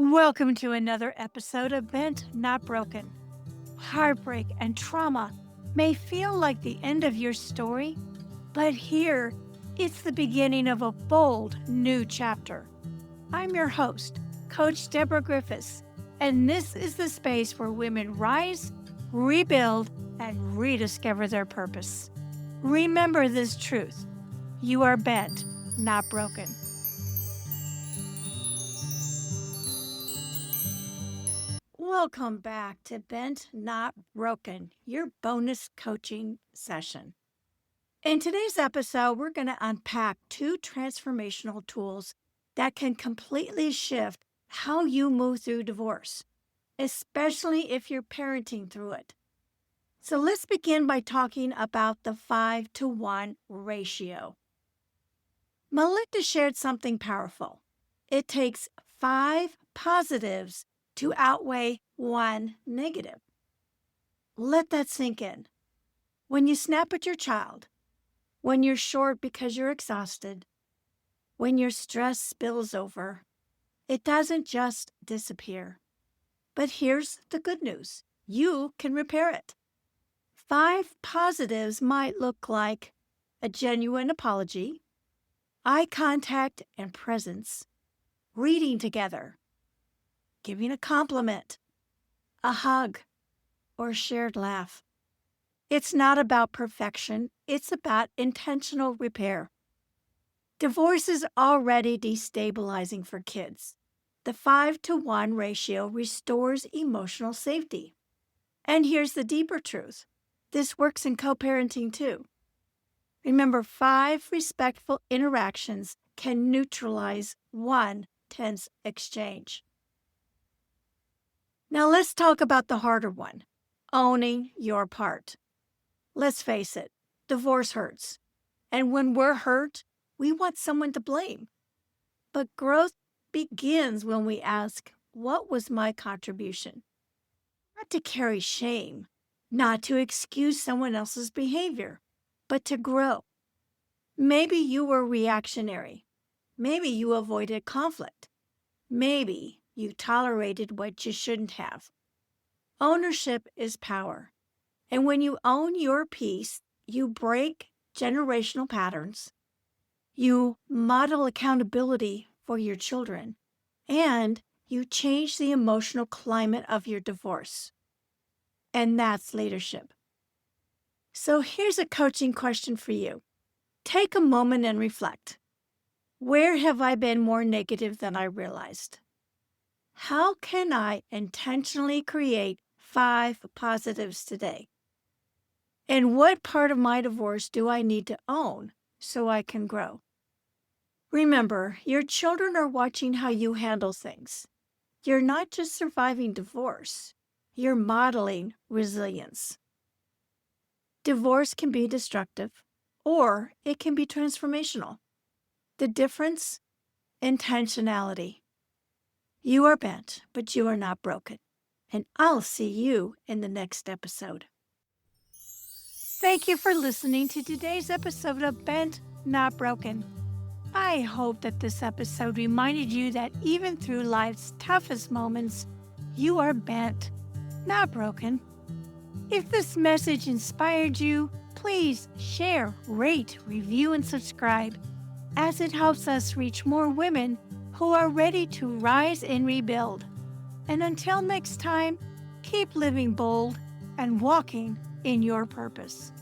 Welcome to another episode of Bent Not Broken. Heartbreak and trauma may feel like the end of your story, but here it's the beginning of a bold new chapter. I'm your host, Coach Deborah Griffiths, and this is the space where women rise, rebuild, and rediscover their purpose. Remember this truth: you are bent, not broken. Welcome back to Bent Not Broken, your bonus coaching session. In today's episode, we're going to unpack two transformational tools that can completely shift how you move through divorce, especially if you're parenting through it. So let's begin by talking about the 5-to-1 ratio. Melinda shared something powerful. It takes 5 positives to outweigh 1 negative. Let that sink in. When you snap at your child, when you're short because you're exhausted, when your stress spills over, it doesn't just disappear. But here's the good news: you can repair it. 5 positives might look like a genuine apology, eye contact and presence, reading together, giving a compliment, a hug, or a shared laugh. It's not about perfection, it's about intentional repair. Divorce is already destabilizing for kids. The 5-to-1 ratio restores emotional safety. And here's the deeper truth: this works in co-parenting too. Remember, 5 respectful interactions can neutralize 1 tense exchange. Now let's talk about the harder one: owning your part. Let's face it, divorce hurts. And when we're hurt, we want someone to blame. But growth begins when we ask, what was my contribution? Not to carry shame, not to excuse someone else's behavior, but to grow. Maybe you were reactionary. Maybe you avoided conflict. Maybe you tolerated what you shouldn't have. Ownership is power. And when you own your piece, you break generational patterns, you model accountability for your children, and you change the emotional climate of your divorce. And that's leadership. So here's a coaching question for you. Take a moment and reflect. Where have I been more negative than I realized? How can I intentionally create 5 positives today? And what part of my divorce do I need to own so I can grow? Remember, your children are watching how you handle things. You're not just surviving divorce, you're modeling resilience. Divorce can be destructive, or it can be transformational. The difference? Intentionality. You are bent, but you are not broken. And I'll see you in the next episode. Thank you for listening to today's episode of Bent, Not Broken. I hope that this episode reminded you that even through life's toughest moments, you are bent, not broken. If this message inspired you, please share, rate, review, and subscribe, as it helps us reach more women who are ready to rise and rebuild. And until next time, keep living bold and walking in your purpose.